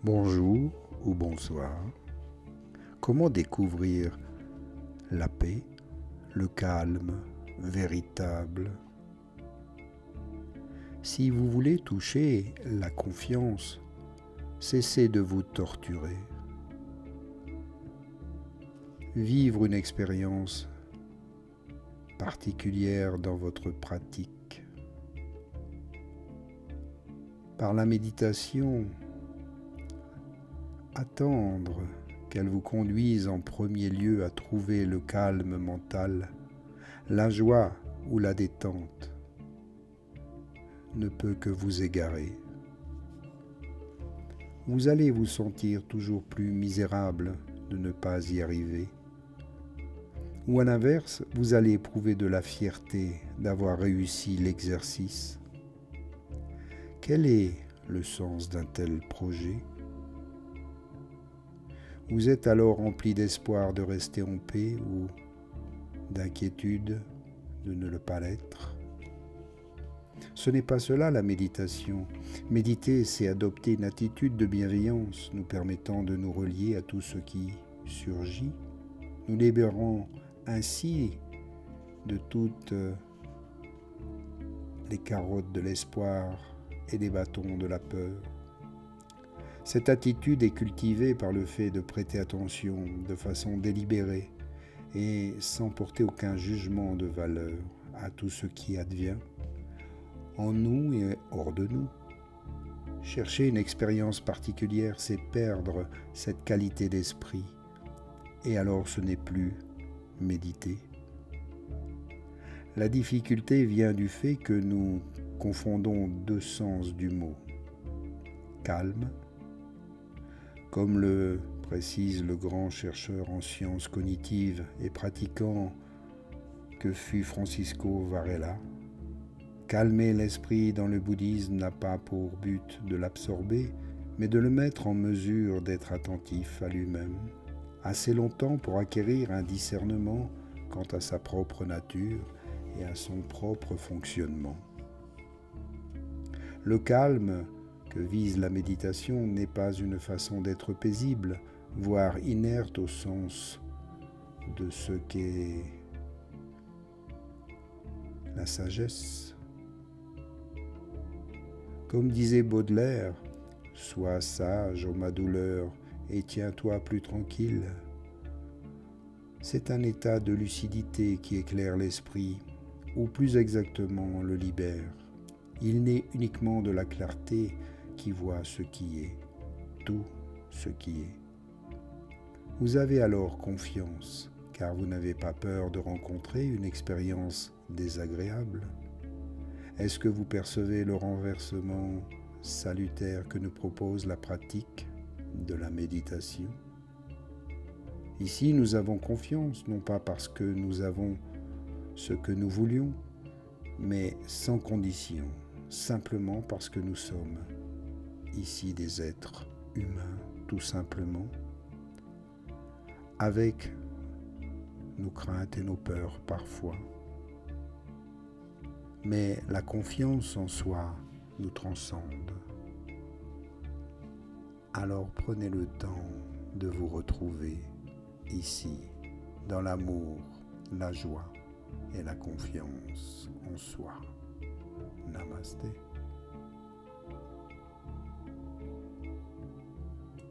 Bonjour ou bonsoir. Comment découvrir la paix, le calme véritable? Si vous voulez toucher la confiance, cessez de vous torturer. Vivre une expérience particulière dans votre pratique. Par la méditation, attendre qu'elle vous conduise en premier lieu à trouver le calme mental, la joie ou la détente ne peut que vous égarer. Vous allez vous sentir toujours plus misérable de ne pas y arriver. Ou à l'inverse, vous allez éprouver de la fierté d'avoir réussi l'exercice. Quel est le sens d'un tel projet? Vous êtes alors rempli d'espoir de rester en paix ou d'inquiétude de ne pas l'être. Ce n'est pas cela la méditation. Méditer, c'est adopter une attitude de bienveillance, nous permettant de nous relier à tout ce qui surgit, nous libérant ainsi de toutes les carottes de l'espoir et des bâtons de la peur. Cette attitude est cultivée par le fait de prêter attention de façon délibérée et sans porter aucun jugement de valeur à tout ce qui advient, en nous et hors de nous. Chercher une expérience particulière, c'est perdre cette qualité d'esprit, et alors ce n'est plus méditer. La difficulté vient du fait que nous confondons deux sens du mot. Calme, comme le précise le grand chercheur en sciences cognitives et pratiquant que fut Francisco Varela. Calmer l'esprit dans le bouddhisme n'a pas pour but de l'absorber, mais de le mettre en mesure d'être attentif à lui-même, assez longtemps pour acquérir un discernement quant à sa propre nature et à son propre fonctionnement. Le calme que vise la méditation n'est pas une façon d'être paisible, voire inerte au sens de ce qu'est la sagesse. Comme disait Baudelaire, « Sois sage, ô ma douleur, et tiens-toi plus tranquille ». C'est un état de lucidité qui éclaire l'esprit, ou plus exactement le libère. Il naît uniquement de la clarté qui voit ce qui est, tout ce qui est. Vous avez alors confiance, car vous n'avez pas peur de rencontrer une expérience désagréable. Est-ce que vous percevez le renversement salutaire que nous propose la pratique de la méditation? Ici, nous avons confiance, non pas parce que nous avons ce que nous voulions, mais sans condition, simplement parce que nous sommes ici des êtres humains, tout simplement, avec nos craintes et nos peurs parfois. Mais la confiance en soi nous transcende. Alors prenez le temps de vous retrouver ici, dans l'amour, la joie et la confiance en soi. Namasté.